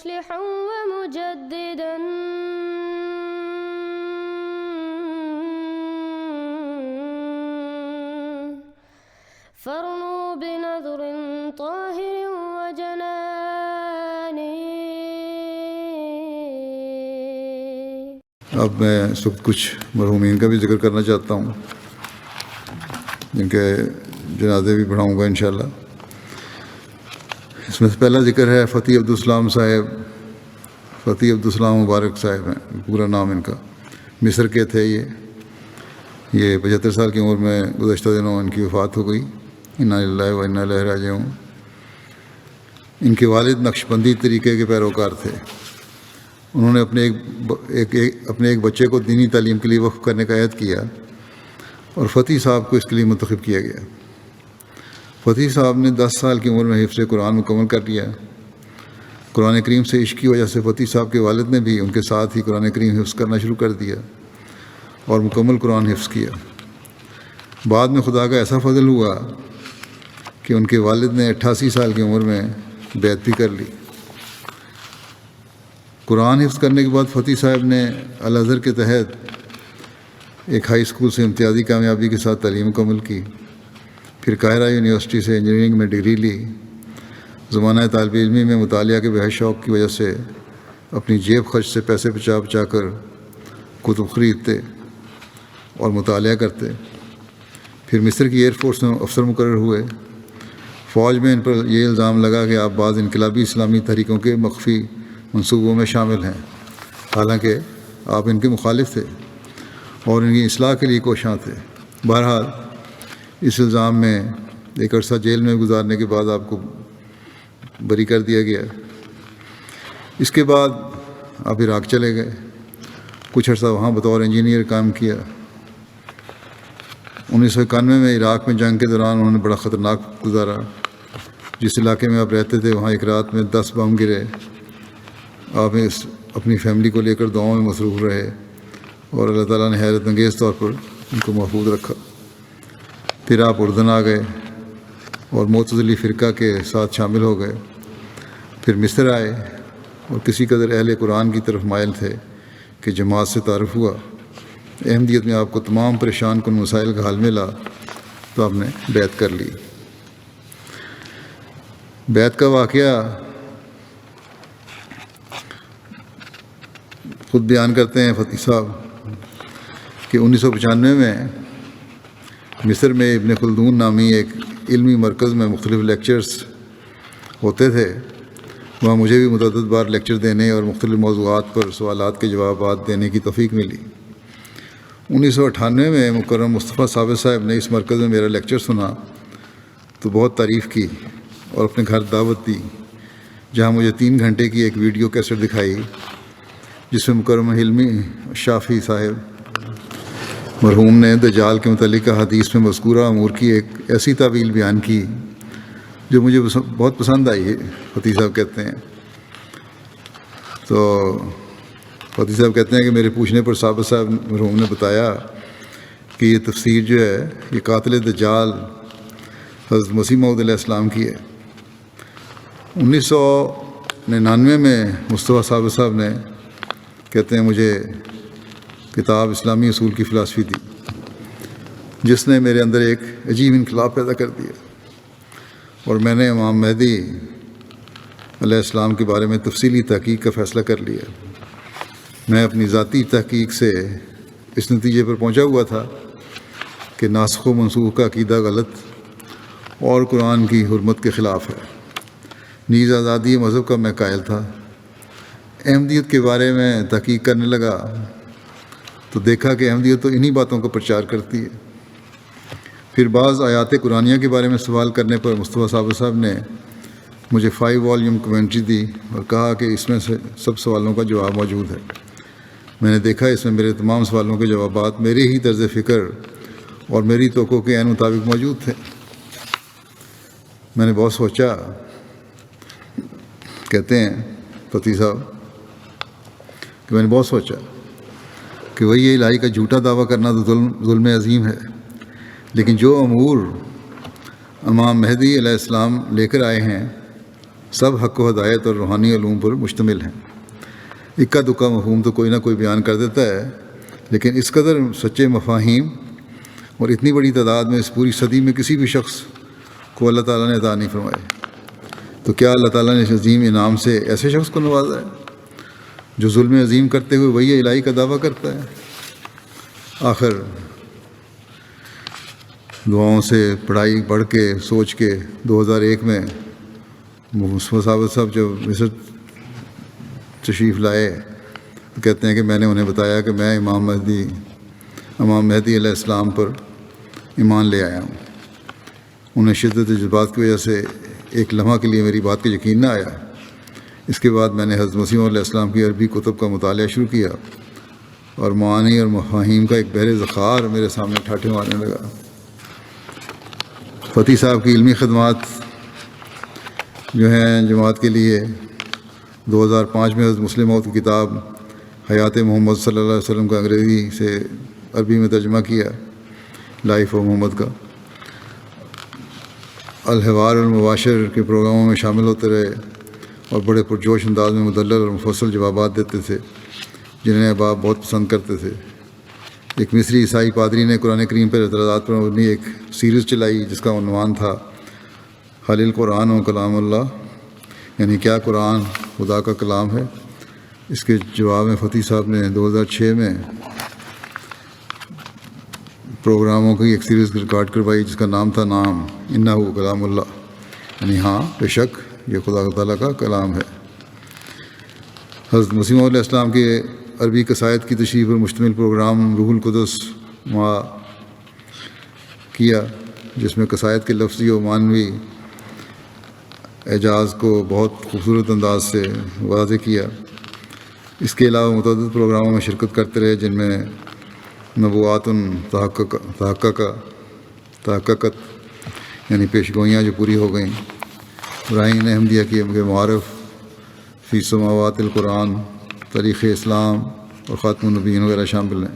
مصلحا ومجددا فارنوا بنظر طاهر وجنان. اب میں اس وقت کچھ مرحومین کا بھی ذکر کرنا چاہتا ہوں جن کے جنازے بھی پڑھاؤں گا انشاءاللہ. اس میں سے پہلا ذکر ہے فتح عبدالسلام صاحب. فتح عبدالسلام مبارک صاحب ہیں پورا نام ان کا. مصر کے تھے یہ 75 سال کی عمر میں گزشتہ دنوں ان کی وفات ہو گئی. انا للہ و انا الیہ راجعون. ان کے والد نقشبندی طریقے کے پیروکار تھے. انہوں نے اپنے ایک بچے کو دینی تعلیم کے لیے وقف کرنے کا عہد کیا اور فتح صاحب کو اس کے لیے منتخب کیا گیا. فتح صاحب نے 10 سال کی عمر میں حفظ قرآن مکمل کر لیا. قرآن کریم سے عشق کی وجہ سے فتح صاحب کے والد نے بھی ان کے ساتھ ہی قرآن کریم حفظ کرنا شروع کر دیا اور مکمل قرآن حفظ کیا. بعد میں خدا کا ایسا فضل ہوا کہ ان کے والد نے 88 سال کی عمر میں بیعت بھی کر لی. قرآن حفظ کرنے کے بعد فتح صاحب نے الازہر کے تحت ایک ہائی اسکول سے امتیازی کامیابی کے ساتھ تعلیم مکمل کی. پھر قاہرہ یونیورسٹی سے انجینئرنگ میں ڈگری لی. زمانہ طالب علمی میں مطالعہ کے بے شوق کی وجہ سے اپنی جیب خرچ سے پیسے بچا کر کتب خریدتے اور مطالعہ کرتے. پھر مصر کی ایئر فورس میں افسر مقرر ہوئے. فوج میں ان پر یہ الزام لگا کہ آپ بعض انقلابی اسلامی تحریکوں کے مخفی منصوبوں میں شامل ہیں، حالانکہ آپ ان کے مخالف تھے اور ان کی اصلاح کے لیے کوشاں تھے. بہرحال اس الزام میں ایک عرصہ جیل میں گزارنے کے بعد آپ کو بری کر دیا گیا. اس کے بعد آپ عراق چلے گئے. کچھ عرصہ وہاں بطور انجینئر کام کیا. 1991 میں عراق میں جنگ کے دوران انہوں نے بڑا خطرناک گزارا. جس علاقے میں آپ رہتے تھے وہاں ایک رات میں 10 بم گرے. آپ اپنی فیملی کو لے کر دعاؤں میں مصروف رہے اور اللہ تعالیٰ نے حیرت انگیز طور پر ان کو محفوظ رکھا. پھر آپ اردن آ گئے اور معتزلی فرقہ کے ساتھ شامل ہو گئے. پھر مصر آئے اور کسی قدر اہل قرآن کی طرف مائل تھے کہ جماعت سے تعارف ہوا. احمدیت میں آپ کو تمام پریشان کن مسائل کا حل ملا تو آپ نے بیعت کر لی. بیعت کا واقعہ خود بیان کرتے ہیں فتح صاحب کہ 1995 میں مصر میں ابن خلدون نامی ایک علمی مرکز میں مختلف لیکچرز ہوتے تھے. وہاں مجھے بھی متعدد بار لیکچر دینے اور مختلف موضوعات پر سوالات کے جوابات دینے کی توفیق ملی. 1998 میں مکرم مصطفیٰ ثابت صاحب نے اس مرکز میں میرا لیکچر سنا تو بہت تعریف کی اور اپنے گھر دعوت دی، جہاں مجھے 3 گھنٹے کی ایک ویڈیو کیسٹ دکھائی جس میں مکرم حلمی شافی صاحب مرحوم نے دجال کے متعلق حدیث میں مذکورہ امور کی ایک ایسی تعویل بیان کی جو مجھے بہت پسند آئی. فتح صاحب کہتے ہیں کہ میرے پوچھنے پر ثابت صاحب مرحوم نے بتایا کہ یہ تفسیر جو ہے یہ قاتل دجال حضرت مسیح موعود علیہ السلام کی ہے. 1999 میں مصطفیٰ ثابت صاحب نے کہتے ہیں مجھے کتاب اسلامی اصول کی فلاسفی دی جس نے میرے اندر ایک عجیب انقلاب پیدا کر دیا اور میں نے امام مہدی علیہ السلام کے بارے میں تفصیلی تحقیق کا فیصلہ کر لیا. میں اپنی ذاتی تحقیق سے اس نتیجے پر پہنچا ہوا تھا کہ ناسخ و منسوخ کا عقیدہ غلط اور قرآن کی حرمت کے خلاف ہے. نیز آزادی مذہب کا میں قائل تھا. احمدیت کے بارے میں تحقیق کرنے لگا تو دیکھا کہ احمدیت تو انہی باتوں کا پرچار کرتی ہے. پھر بعض آیات قرآنیہ کے بارے میں سوال کرنے پر مصطفیٰ ثابت صاحب نے مجھے 5 والیوم کمنٹری دی اور کہا کہ اس میں سے سب سوالوں کا جواب موجود ہے. میں نے دیکھا اس میں میرے تمام سوالوں کے جوابات میرے ہی طرز فکر اور میری توقع کے عین مطابق موجود تھے. میں نے بہت سوچا، کہتے ہیں فتح صاحب کہ میں نے بہت سوچا کہ وہی الہی کا جھوٹا دعویٰ کرنا تو ظلم عظیم ہے، لیکن جو امور امام مہدی علیہ السلام لے کر آئے ہیں سب حق و ہدایت اور روحانی علوم پر مشتمل ہیں۔ اکا دکا مفہوم تو کوئی نہ کوئی بیان کر دیتا ہے، لیکن اس قدر سچے مفاہیم اور اتنی بڑی تعداد میں اس پوری صدی میں کسی بھی شخص کو اللہ تعالیٰ نے عطا نہیں فرمائے۔ تو کیا اللہ تعالیٰ نے اس عظیم انعام سے ایسے شخص کو نوازا ہے جو ظلم عظیم کرتے ہوئے وہی الہی کا دعویٰ کرتا ہے؟ آخر دعاؤں سے پڑھائی پڑھ کے سوچ کے 2001 میں مصطفیٰ ثابت صاحب جب مصر تشریف لائے تو کہتے ہیں کہ میں نے انہیں بتایا کہ میں امام مہدی علیہ السلام پر ایمان لے آیا ہوں۔ انہیں شدت جذبات کی وجہ سے ایک لمحہ کے لیے میری بات کا یقین نہ آیا۔ اس کے بعد میں نے حضرت مسیح علیہ السلام کی عربی کتب کا مطالعہ شروع کیا اور معانی اور مفاہیم کا ایک بحر ذخار میرے سامنے ٹھاٹھے مارنے لگا۔ فتح صاحب کی علمی خدمات جو ہیں جماعت کے لیے 2005 میں حضرت مسلم موعود کی کتاب حیات محمد صلی اللہ علیہ وسلم کا انگریزی سے عربی میں ترجمہ کیا، لائف آف محمد کا۔ الحوار المباشر کے پروگراموں میں شامل ہوتے رہے اور بڑے پرجوش انداز میں مدلل اور مفصل جوابات دیتے تھے جنہیں احباب بہت پسند کرتے تھے۔ ایک مصری عیسائی پادری نے قرآن کریم پر اعتراضات پر مبنی ایک سیریز چلائی جس کا عنوان تھا حل القرآن و کلام اللہ، یعنی کیا قرآن خدا کا کلام ہے۔ اس کے جواب میں فتح صاحب نے 2006 میں پروگراموں کی ایک سیریز ریکارڈ کروائی جس کا نام تھا نام انہ کلام اللہ، یعنی ہاں بے شک یہ خدا تعالیٰ کا کلام ہے۔ حضرت مسیح علیہ السلام کے عربی قصائد کی تشریح پر مشتمل پروگرام روح القدس مع کیا، جس میں قصائد کے لفظی و معنوی اعجاز کو بہت خوبصورت انداز سے واضح کیا۔ اس کے علاوہ متعدد پروگراموں میں شرکت کرتے رہے جن میں نبوات تحققت یعنی پیشگوئیاں جو پوری ہو گئیں، براہین احمدیہ کی معارف، فی سماوات القرآن، تاریخ اسلام اور خاتم النبیین وغیرہ شامل ہیں۔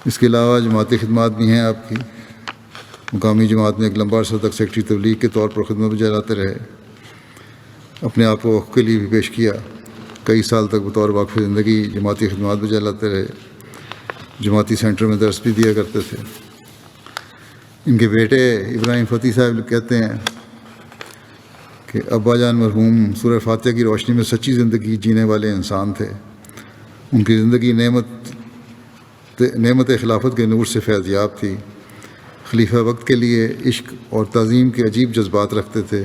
اس کے علاوہ جماعتی خدمات بھی ہیں آپ کی۔ مقامی جماعت میں ایک لمبا عرصہ تک سیکٹری تبلیغ کے طور پر خدمت بجا لاتے رہے، اپنے آپ کو وقف کے لیے بھی پیش کیا۔ کئی سال تک بطور وقف زندگی جماعتی خدمات بجا لاتے رہے، جماعتی سینٹر میں درس بھی دیا کرتے تھے۔ ان کے بیٹے ابراہیم فتح صاحب کہتے ہیں کہ ابا جان مرحوم سورہ فاتحہ کی روشنی میں سچی زندگی جینے والے انسان تھے۔ ان کی زندگی نعمت خلافت کے نور سے فیض یاب تھی۔ خلیفہ وقت کے لیے عشق اور تعظیم کے عجیب جذبات رکھتے تھے۔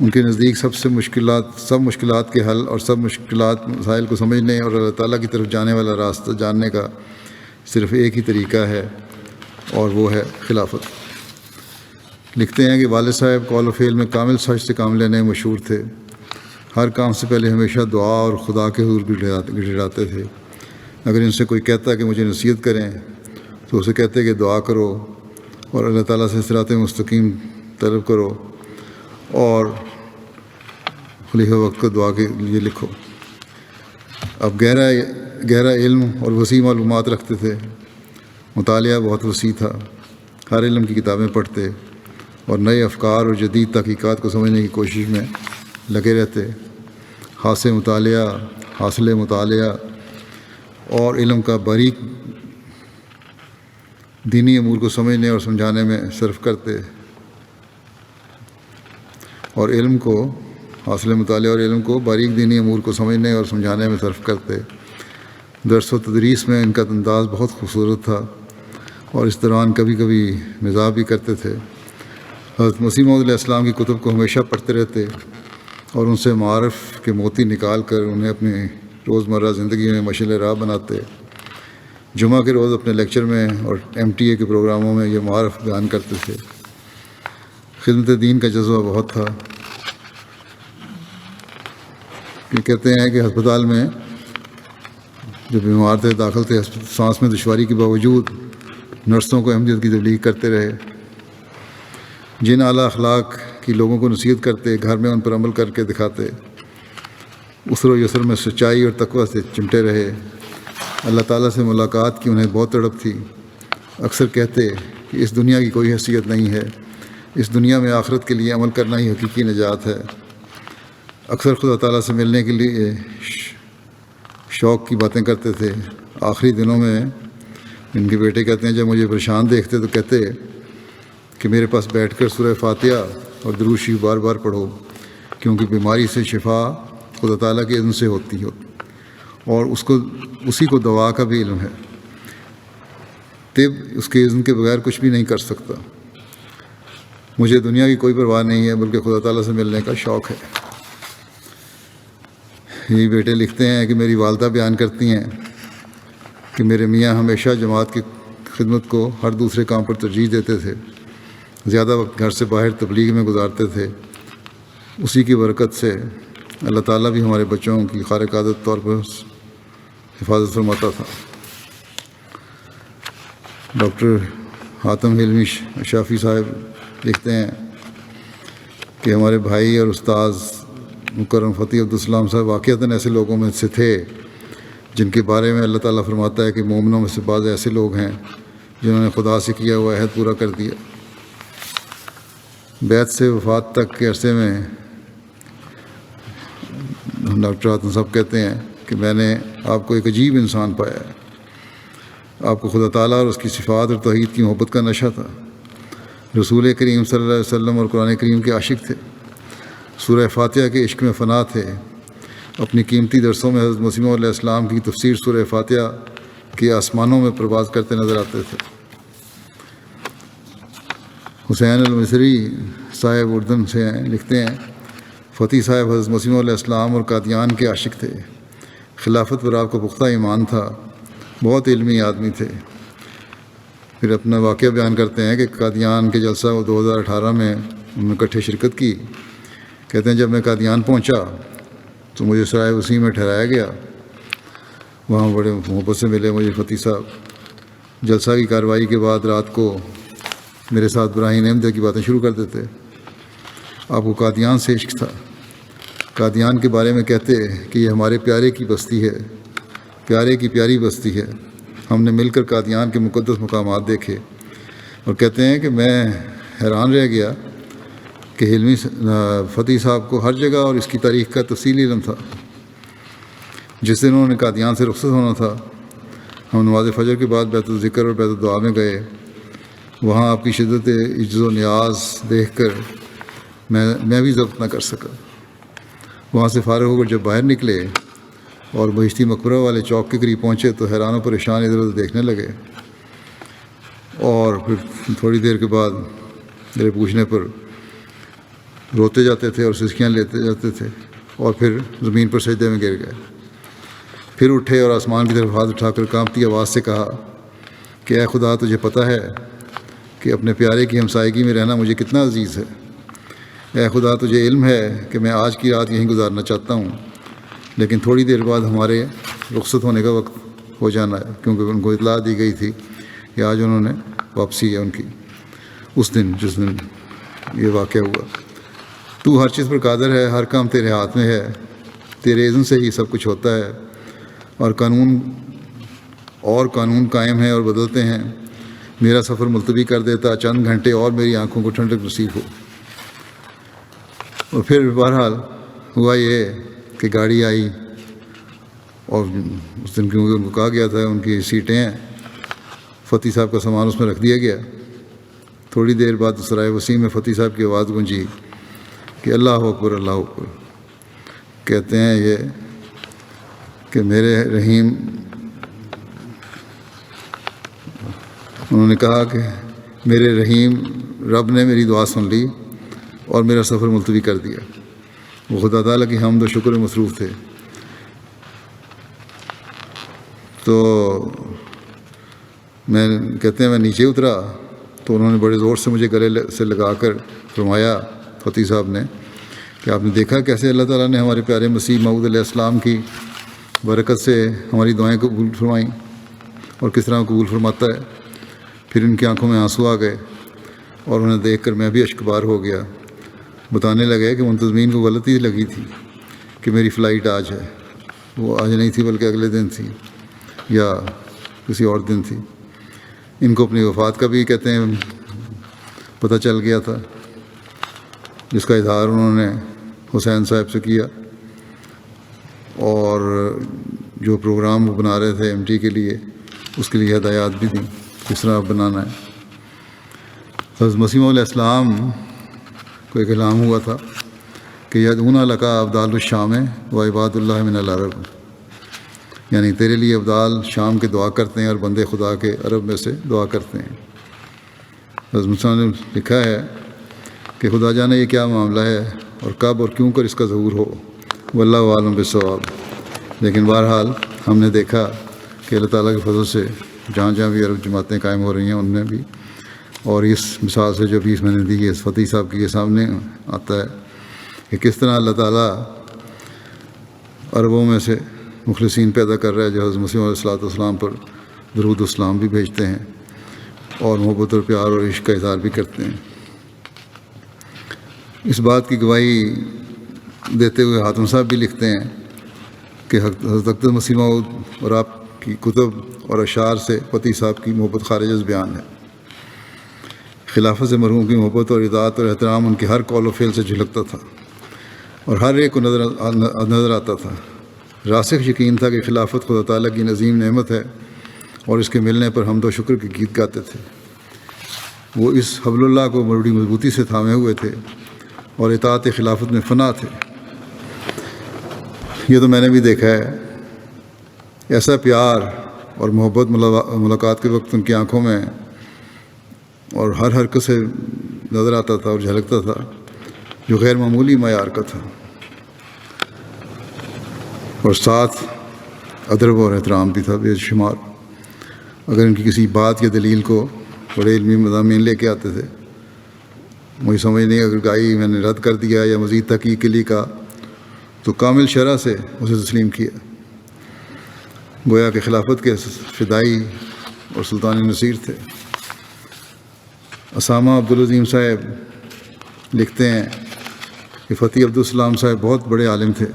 ان کے نزدیک سب مشکلات کے حل اور سب مسائل کو سمجھنے اور اللہ تعالیٰ کی طرف جانے والا راستہ جاننے کا صرف ایک ہی طریقہ ہے اور وہ ہے خلافت۔ لکھتے ہیں کہ والد صاحب قول و فعل میں کامل سچ سے کام لینے میں مشہور تھے۔ ہر کام سے پہلے ہمیشہ دعا اور خدا کے حضور گڑگڑاتے تھے۔ اگر ان سے کوئی کہتا کہ مجھے نصیحت کریں تو اسے کہتے کہ دعا کرو اور اللہ تعالیٰ سے صراط مستقیم طلب کرو اور خلیفہ وقت کو دعا کے لیے لکھو۔ اب گہرا علم اور وسیع معلومات رکھتے تھے۔ مطالعہ بہت وسیع تھا، ہر علم کی کتابیں پڑھتے اور نئے افکار اور جدید تحقیقات کو سمجھنے کی کوشش میں لگے رہتے۔ حاصل مطالعہ اور علم کا باریک دینی امور کو سمجھنے اور سمجھانے میں صرف کرتے اور علم کو حاصل مطالعہ اور علم کو باریک دینی امور کو سمجھنے اور سمجھانے میں صرف کرتے۔ درس و تدریس میں ان کا انداز بہت خوبصورت تھا اور اس دوران کبھی کبھی مزاح بھی کرتے تھے۔ حضرت مسیح موعود علیہ السلام کی کتب کو ہمیشہ پڑھتے رہتے اور ان سے معارف کے موتی نکال کر انہیں اپنی روزمرہ زندگی میں مشعل راہ بناتے۔ جمعہ کے روز اپنے لیکچر میں اور MTA کے پروگراموں میں یہ معارف بیان کرتے تھے۔ خدمت دین کا جذبہ بہت تھا۔ یہ کہتے ہیں کہ ہسپتال میں جب بیمار تھے داخل تھے، سانس میں دشواری کے باوجود نرسوں کو احمدیت کی تبلیغ کرتے رہے۔ جن اعلیٰ اخلاق کی لوگوں کو نصیحت کرتے، گھر میں ان پر عمل کر کے دکھاتے۔ اسر و یسر میں سچائی اور تقویٰ سے چمٹے رہے۔ اللہ تعالیٰ سے ملاقات کی انہیں بہت تڑپ تھی۔ اکثر کہتے کہ اس دنیا کی کوئی حیثیت نہیں ہے، اس دنیا میں آخرت کے لیے عمل کرنا ہی حقیقی نجات ہے۔ اکثر خدا تعالیٰ سے ملنے کے لیے شوق کی باتیں کرتے تھے۔ آخری دنوں میں ان کے بیٹے کہتے ہیں جب مجھے پریشان دیکھتے تو کہتے کہ میرے پاس بیٹھ کر سورہ فاتحہ اور درود شریف بار بار پڑھو، کیونکہ بیماری سے شفا خدا تعالیٰ کے اذن سے ہوتی ہے اور اسی کو دوا کا بھی علم ہے۔ طب اس کے اذن کے بغیر کچھ بھی نہیں کر سکتا۔ مجھے دنیا کی کوئی پرواہ نہیں ہے بلکہ خدا تعالیٰ سے ملنے کا شوق ہے۔ یہ بیٹے لکھتے ہیں کہ میری والدہ بیان کرتی ہیں کہ میرے میاں ہمیشہ جماعت کی خدمت کو ہر دوسرے کام پر ترجیح دیتے تھے، زیادہ وقت گھر سے باہر تبلیغ میں گزارتے تھے۔ اسی کی برکت سے اللہ تعالیٰ بھی ہمارے بچوں کی خارق عادت طور پر حفاظت فرماتا تھا۔ ڈاکٹر حاتم حلمی شافی صاحب لکھتے ہیں کہ ہمارے بھائی اور استاذ مکرم فتح عبدالسلام صاحب واقعتاً ایسے لوگوں میں سے تھے جن کے بارے میں اللہ تعالیٰ فرماتا ہے کہ مومنوں میں سے بعض ایسے لوگ ہیں جنہوں نے خدا سے کیا ہوا عہد پورا کر دیا۔ بیعت سے وفات تک کے عرصے میں ڈاکٹر حاتم صاحب کہتے ہیں کہ میں نے آپ کو ایک عجیب انسان پایا ہے۔ آپ کو خدا تعالیٰ اور اس کی صفات اور توحید کی محبت کا نشہ تھا، رسول کریم صلی اللہ علیہ وسلم اور قرآن کریم کے عاشق تھے، سورہ فاتحہ کے عشق میں فنا تھے۔ اپنی قیمتی درسوں میں حضرت مسیح علیہ السلام کی تفسیر سورہ فاتحہ کے آسمانوں میں پرواز کرتے نظر آتے تھے۔ حسین المصری صاحب اردن سے ہیں، لکھتے ہیں فتح صاحب حضرت مسیح علیہ السلام اور قادیان کے عاشق تھے۔ خلافت پر آپ کو پختہ ایمان تھا، بہت علمی آدمی تھے۔ پھر اپنا واقعہ بیان کرتے ہیں کہ قادیان کے جلسہ 2018 میں انہوں نے اکٹھے شرکت کی۔ کہتے ہیں جب میں قادیان پہنچا تو مجھے سرائے وسیع میں ٹھہرایا گیا، وہاں بڑے محبت سے ملے مجھے فتح صاحب۔ جلسہ کی کارروائی کے بعد رات کو میرے ساتھ براہین احمدیہ کی باتیں شروع کر دیتے۔ آپ کو قادیان سے عشق تھا۔ قادیان کے بارے میں کہتے کہ یہ ہمارے پیارے کی بستی ہے، پیارے کی پیاری بستی ہے۔ ہم نے مل کر قادیان کے مقدس مقامات دیکھے اور کہتے ہیں کہ میں حیران رہ گیا کہ حلمی فتح صاحب کو ہر جگہ اور اس کی تاریخ کا تفصیلی علم تھا۔ جس دن انہوں نے قادیان سے رخصت ہونا تھا، ہم نماز فجر کے بعد بیت الذکر اور بیت الدعا میں گئے۔ وہاں آپ کی شدت عجز و نیاز دیکھ کر میں بھی ضبط نہ کر سکا۔ وہاں سے فارغ ہو کر جب باہر نکلے اور بہشتی مقبرہ والے چوک کے قریب پہنچے تو حیران و پریشان ادھر ادھر دیکھنے لگے، اور پھر تھوڑی دیر کے بعد میرے پوچھنے پر روتے جاتے تھے اور سسکیاں لیتے جاتے تھے، اور پھر زمین پر سجدے میں گر گئے۔ پھر اٹھے اور آسمان کی طرف ہاتھ اٹھا کر کانپتی آواز سے کہا کہ اے خدا، تجھے پتہ ہے کہ اپنے پیارے کی ہمسائیگی میں رہنا مجھے کتنا عزیز ہے۔ اے خدا، تجھے علم ہے کہ میں آج کی رات یہیں گزارنا چاہتا ہوں، لیکن تھوڑی دیر بعد ہمارے رخصت ہونے کا وقت ہو جانا ہے، کیونکہ ان کو اطلاع دی گئی تھی کہ آج انہوں نے واپسی ہے ان کی، اس دن جس دن یہ واقعہ ہوا۔ تو ہر چیز پر قادر ہے، ہر کام تیرے ہاتھ میں ہے، تیرے اذن سے ہی سب کچھ ہوتا ہے، اور قانون قائم ہے اور بدلتے ہیں۔ میرا سفر ملتوی کر دیتا چند گھنٹے اور میری آنکھوں کو ٹھنڈک نصیب ہو۔ اور پھر بہرحال ہوا یہ کہ گاڑی آئی، اور اس دن کیونکہ ان کو کہا گیا تھا ان کی سیٹیں ہیں، فتح صاحب کا سامان اس میں رکھ دیا گیا۔ تھوڑی دیر بعد سرائے وسیع میں فتح صاحب کی آواز گونجی کہ اللہ اکبر، اللہ اکبر۔ کہتے ہیں یہ کہ میرے رحیم، انہوں نے کہا کہ میرے رحیم رب نے میری دعا سن لی اور میرا سفر ملتوی کر دیا۔ وہ خدا تعالیٰ کی حمد و شکر میں مصروف تھے۔ تو کہتے ہیں میں نیچے اترا تو انہوں نے بڑے زور سے مجھے گلے سے لگا کر فرمایا، فتح صاحب نے، کہ آپ نے دیکھا کیسے اللہ تعالیٰ نے ہمارے پیارے مسیح موعود علیہ السلام کی برکت سے ہماری دعائیں قبول فرمائیں، اور کس طرح قبول فرماتا ہے۔ پھر ان کی آنکھوں میں آنسو آ گئے اور انہیں دیکھ کر میں بھی اشکبار ہو گیا۔ بتانے لگے کہ منتظمین کو غلطی لگی تھی کہ میری فلائٹ آج ہے، وہ آج نہیں تھی بلکہ اگلے دن تھی یا کسی اور دن تھی۔ ان کو اپنی وفات کا بھی کہتے ہیں پتہ چل گیا تھا، جس کا اظہار انہوں نے حسین صاحب سے کیا، اور جو پروگرام وہ بنا رہے تھے MT کے لیے اس کے لیے ہدایات بھی دیں کس طرح بنانا ہے۔ حضرت مسیح علیہ السلام کو ایک اعلان ہوا تھا کہ یدعون لک ابدال الشام و عباد اللہ من العرب، یعنی تیرے لیے ابدال شام کے دعا کرتے ہیں اور بندے خدا کے عرب میں سے دعا کرتے ہیں۔ حضرت مسیح نے لکھا ہے کہ خدا جانے یہ کیا معاملہ ہے اور کب اور کیوں کر اس کا ظہور ہو، واللہ عالم بالصواب، لیکن بہرحال ہم نے دیکھا کہ اللہ تعالیٰ کے فضل سے جہاں جہاں بھی عرب جماعتیں قائم ہو رہی ہیں ان میں بھی، اور اس مثال سے جو بھی اس میں نے دی ہے اس فتح صاحب کی، یہ سامنے آتا ہے کہ کس طرح اللہ تعالیٰ عربوں میں سے مخلصین پیدا کر رہا ہے جو حضرت مسیح علیہ السلام پر درود السلام بھی بھیجتے ہیں اور محبت اور پیار اور عشق کا اظہار بھی کرتے ہیں۔ اس بات کی گواہی دیتے ہوئے حاتم صاحب بھی لکھتے ہیں کہ حضرت اقدس مسیح موعود اور آپ کی کتب اور اشعار سے فتح صاحب کی محبت خارج از بیان ہے۔ خلافت سے مرحوم کی محبت اور اطاعت اور احترام ان کے ہر قول و فعل سے جھلکتا تھا اور ہر ایک کو نظر آتا تھا۔ راسخ یقین تھا کہ خلافت خدا تعالیٰ کی عظیم نعمت ہے اور اس کے ملنے پر حمد و شکر کے گیت گاتے تھے۔ وہ اس حبل اللہ کو بڑی مضبوطی سے تھامے ہوئے تھے اور اطاعت خلافت میں فنا تھے۔ یہ تو میں نے بھی دیکھا ہے، ایسا پیار اور محبت ملاقات کے وقت ان کی آنکھوں میں اور ہر حرکت سے نظر آتا تھا اور جھلکتا تھا جو غیر معمولی معیار کا تھا، اور ساتھ ادب اور احترام بھی تھا بے شمار۔ اگر ان کی کسی بات یا دلیل کو بڑے علمی مضامین لے کے آتے تھے، مجھے سمجھ نہیں اگر گائی میں نے رد کر دیا یا مزید تحقیق کے لیے کہا تو کامل شرح سے اسے تسلیم کیا، گویا کہ خلافت کے فدائی اور سلطان نصیر تھے۔ اسامہ عبدالعظیم صاحب لکھتے ہیں کہ فتح عبدالسلام صاحب بہت بڑے عالم تھے،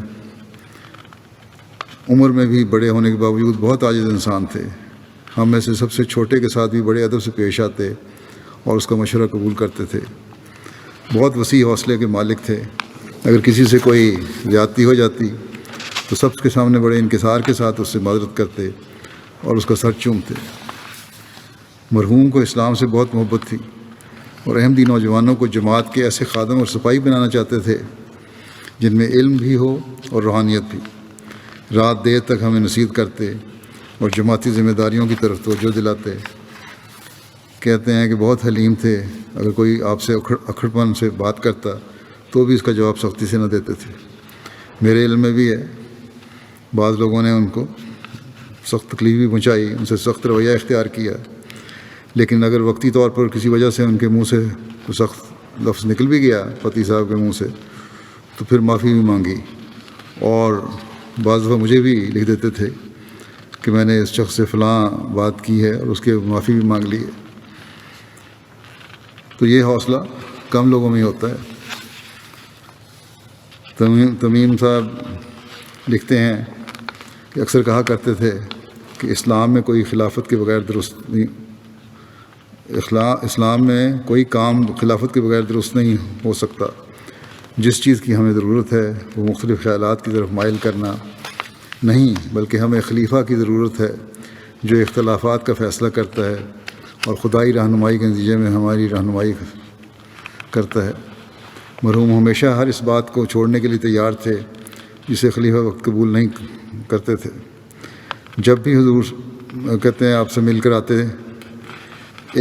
عمر میں بھی بڑے ہونے کے باوجود بہت عاجز انسان تھے۔ ہم میں سے سب سے چھوٹے کے ساتھ بھی بڑے ادب سے پیش آتے اور اس کا مشورہ قبول کرتے تھے۔ بہت وسیع حوصلے کے مالک تھے، اگر کسی سے کوئی زیادتی ہو جاتی تو سب کے سامنے بڑے انکسار کے ساتھ اس سے معذرت کرتے اور اس کا سر چومتے۔ مرحوم کو اسلام سے بہت محبت تھی اور احمدی نوجوانوں کو جماعت کے ایسے خادم اور سپاہی بنانا چاہتے تھے جن میں علم بھی ہو اور روحانیت بھی۔ رات دیر تک ہمیں نصیحت کرتے اور جماعتی ذمہ داریوں کی طرف توجہ دلاتے۔ کہتے ہیں کہ بہت حلیم تھے، اگر کوئی آپ سے اکھڑپن سے بات کرتا تو بھی اس کا جواب سختی سے نہ دیتے تھے۔ میرے علم میں بھی ہے بعض لوگوں نے ان کو سخت تکلیف بھی پہنچائی، ان سے سخت رویہ اختیار کیا، لیکن اگر وقتی طور پر کسی وجہ سے ان کے منہ سے کوئی سخت لفظ نکل بھی گیا فتح صاحب کے منہ سے تو پھر معافی بھی مانگی، اور بعض دفعہ مجھے بھی لکھ دیتے تھے کہ میں نے اس شخص سے فلاں بات کی ہے اور اس کے معافی بھی مانگ لی ہے۔ تو یہ حوصلہ کم لوگوں میں ہی ہوتا ہے۔ تمیم صاحب لکھتے ہیں کہ اکثر کہا کرتے تھے کہ اسلام میں کوئی خلافت کے بغیر درست نہیں، اسلام میں کوئی کام خلافت کے بغیر درست نہیں ہو سکتا۔ جس چیز کی ہمیں ضرورت ہے وہ مختلف خیالات کی طرف مائل کرنا نہیں، بلکہ ہمیں خلیفہ کی ضرورت ہے جو اختلافات کا فیصلہ کرتا ہے اور خدائی رہنمائی کے نتیجے میں ہماری رہنمائی کرتا ہے۔ مرحوم ہمیشہ ہر اس بات کو چھوڑنے کے لیے تیار تھے جسے خلیفہ وقت قبول نہیں کرتے تھے۔ جب بھی حضور کہتے ہیں آپ سے مل کر آتے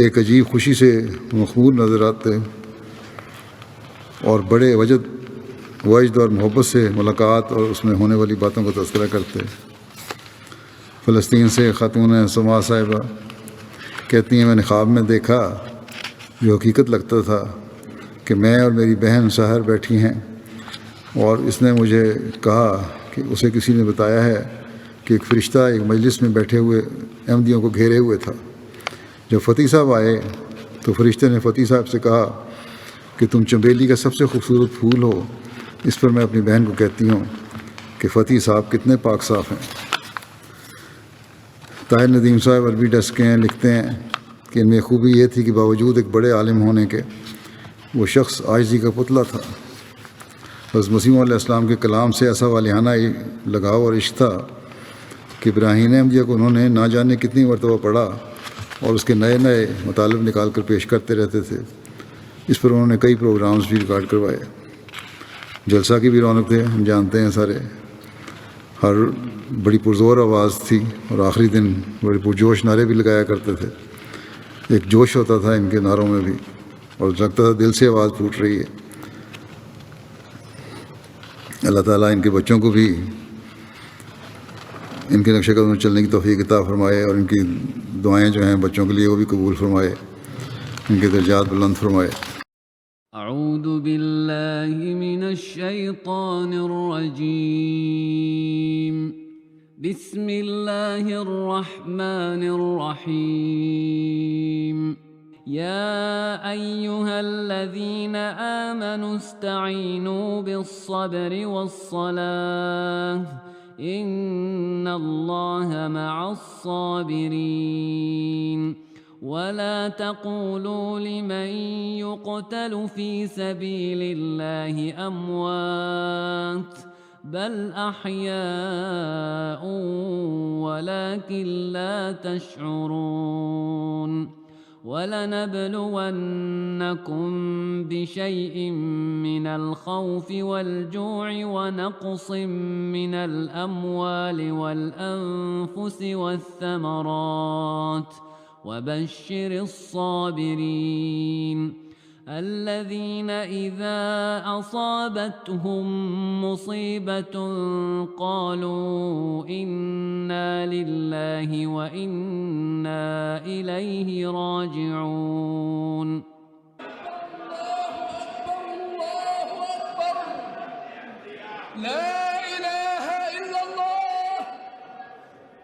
ایک عجیب خوشی سے مخبول نظر آتے اور بڑے وجد اور محبت سے ملاقات اور اس میں ہونے والی باتوں کا تذکرہ کرتے۔ فلسطین سے خاتون سما صاحبہ کہتی ہیں میں نے خواب میں دیکھا جو حقیقت لگتا تھا کہ میں اور میری بہن سحر بیٹھی ہیں اور اس نے مجھے کہا کہ اسے کسی نے بتایا ہے کہ ایک فرشتہ ایک مجلس میں بیٹھے ہوئے احمدیوں کو گھیرے ہوئے تھا۔ جب فتح صاحب آئے تو فرشتے نے فتح صاحب سے کہا کہ تم چنبیلی کا سب سے خوبصورت پھول ہو۔ اس پر میں اپنی بہن کو کہتی ہوں کہ فتح صاحب کتنے پاک صاف ہیں۔ طاہر ندیم صاحب عربی ڈسک کے ہیں، لکھتے ہیں کہ ان میں خوبی یہ تھی کہ باوجود ایک بڑے عالم ہونے کے وہ شخص عاجزی کا پتلا تھا۔ حضرت مسیح علیہ السلام کے کلام سے ایسا والہانہ لگاؤ اور عشق تھا کہ براہین احمدیہ کو انہوں نے نہ جانے کتنی مرتبہ پڑھا اور اس کے نئے نئے مطالب نکال کر پیش کرتے رہتے تھے۔ اس پر انہوں نے کئی پروگرامز بھی ریکارڈ کروائے۔ جلسہ کی بھی رونق تھے، ہم جانتے ہیں سارے، ہر بڑی پرزور آواز تھی اور آخری دن بڑے پرجوش نعرے بھی لگایا کرتے تھے۔ ایک جوش ہوتا تھا ان کے نعروں میں بھی، اور لگتا تھا دل سے آواز پھوٹ رہی ہے۔ اللہ تعالیٰ ان کے بچوں کو بھی ان کے نقش قدم میں چلنے کی توفیق عطا فرمائے، اور ان کی دعائیں جو ہیں بچوں کے لیے وہ بھی قبول فرمائے، ان کے درجات بلند فرمائے۔ اعوذ باللہ من الشیطان الرجیم، بسم اللہ الرحمن الرحیم۔ یا ایہا الذین آمنوا استعینوا بالصبر والصلاة ان اللہ مع الصابرین۔ ولا تقولوا لمن يقتل في سبيل الله أموات بل أحياء ولكن لا تشعرون۔ ولنبلونكم بشيء من الخوف والجوع ونقص من الأموال والأنفس والثمرات وبشر الصابرين الذين إذا أصابتهم مصيبة قالوا إنا لله وإنا إليه راجعون۔ لا إله إلا الله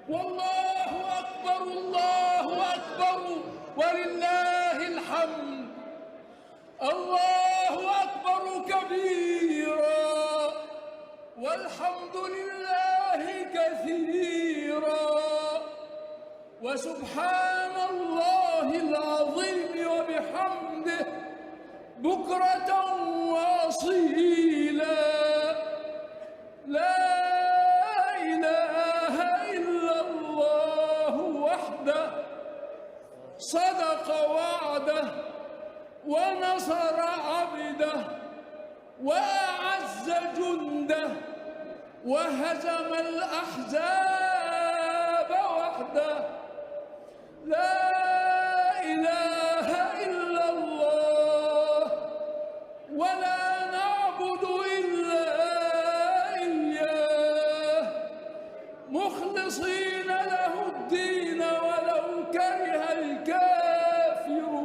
والله أكبر الله أكبر ولله الحمد۔ الله أكبر كبيرا والحمد لله كثيرا وسبحان الله العظيم وبحمده بكرة وأصيلا۔ لا إله إلا الله وحده صدق وعده ونصر عبده وأعز جنده وهزم الأحزاب وحده۔ لا إله إلا الله ولا نعبد إلا إياه مخلصين له الدين ولو كره الكافرون۔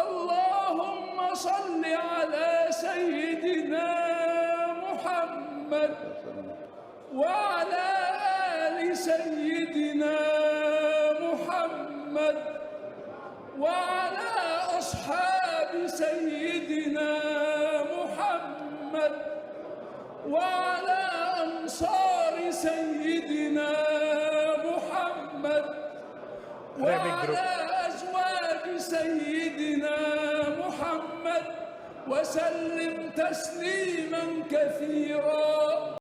اللهم صل على سيدنا محمد وعلى آل سيدنا محمد وعلى أصحاب سيدنا محمد وعلى أنصار سيدنا محمد وعلى أزواج سيدنا محمد وسلم تسليما كثيرا۔